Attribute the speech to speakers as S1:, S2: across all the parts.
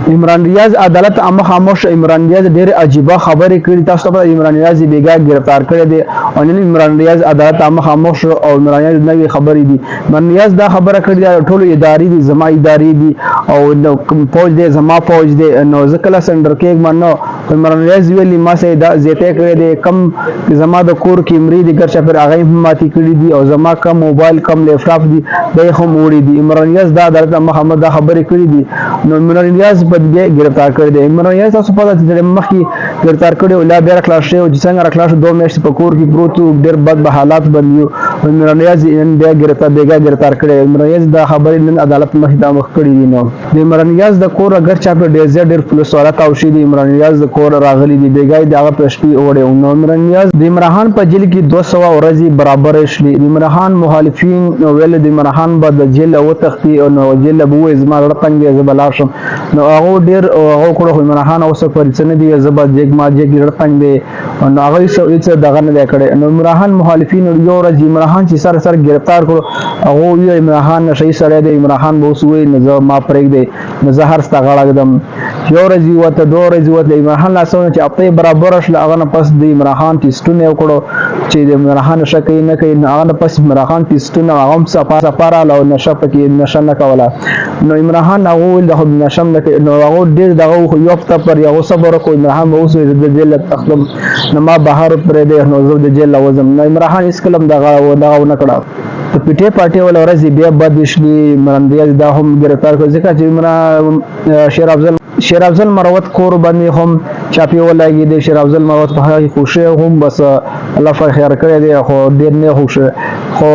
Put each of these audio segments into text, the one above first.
S1: عمران ریاض عدالت عامه خاموش. عمران ریاض ډېر عجیبه خبرې کړې. تاسو ته عمران ریاض بیګا گرفتار کړی دی او نن عمران ریاض عدالت عامه خاموش او عمران ریاض نوې خبرې دي. عمران ریاض دا خبره کړې ده ټول ادارې دي زما ادارې دي او فوج دی زما فوج دی نو زه کله سنډر کېږم نو عمران ریاض ویلي ما سه دا زیاته کړی دی کم زما د کور کیمرې دي ګرچا پر هغه هم ماتې کړي دي او زما کم موبایل کم لیپټاپ دي دای هم وړي دي. عمران ریاض دا عدالت محمد دا خبرې کړې دي نو عمران ریاض په دې گرفتار کړی دی. عمران ریاض تاسو په دې مخکې گرفتار کړی او لا بیا خلاص شوی او چې څنګه خلاص 2 میاشتې په کور کې پروت و ډېر بد به حالات بنیو. عمران ریاض نن بیا گرفتار کړی. عمران ریاض دا خبرې نن عدالت مخې ته مخ کړی دي. نو د عمران ریاض د کور اگر چا په ډېر پولیس والا او شي د عمران ریاض د کور راغلي دي بیګای دغه پښتي وړي. نو عمران ریاض د عمران خان په جیل کې 200 ورځې برابر شلي. د عمران خان مخالفین ویل د عمران خان به د جیل او تختی او نو جیل به زما رتنګ دی زبلا شم نو هغه ډیر هغه کړو عمران خان اوس پر څنګه دی زبا جګ ما جګ رتنګ دی نو هغه څه دغه نه کړي. نو عمران خان مخالفین یو ورځ عمران خان چې سر گرفتار کړو هغه وی عمران خان شي سره دی عمران خان به وسوي نو ما پرېګ دی نو زهر ستا غړګدم یو ورځ وته 2 ورځې وته عمران خان لاسونه چې اپې برابر شل هغه پس د عمران خان ټیسټونه وکړو چې د عمران خان شکه نه کوي هغه پس عمران خان ټیسټونه هغه هم سفاره له نشه پکې نشه نه کوله. نو عمران خان هغه د نشم نو هغه ډیر دغه یو هفته پر یو صبر کوي. عمران خان اوس د جیل تخلم نو ما بهر پر دې نو زه د جیل لوزم. نو عمران خان اس کلم دغه نه کړه ته پیټه پارټي ول ورځ بیا بد شلی. عمران ریاض دا هم گرفتار کړ ځکه چې عمران شیر افضل مروت کور باندې هم چاپی ولګي د شیر افضل مروت په هغه خوشي هم بس الله خیر کړی دی خو ډیر نه خوشي خو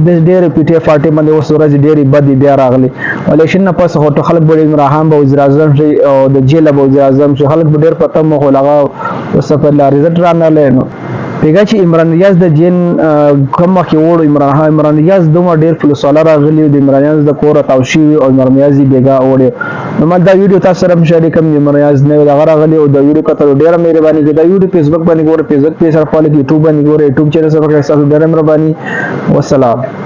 S1: د ډیر پیټه پارټي باندې اوس ورځ ډیر بد بیا راغلی ولیکن نه پس هوټ خلک به عمران خان به وزیر اعظم شي او د جیل به وزیر اعظم شي خلک ډیر پته مو لغا اوس په لارې رټ را نه لینو پیګه چې عمران ریاض د جین کوم کې وړو عمران ریاض دومره ډیر فلوس والا راغلی د عمران ریاض د کور تاوشي او عمران ریاض بیګه وړي. نو ما دا ویډیو تاسو سره شریک کوم عمران ریاض نه دا راغلی او دا ویډیو کتل ډیر مهرباني کې دا ویډیو فیسبوک باندې ګوره فیسبوک پیج سره فالو یوټیوب باندې ګوره یوټیوب چینل سره تاسو ډیر مهرباني. والسلام.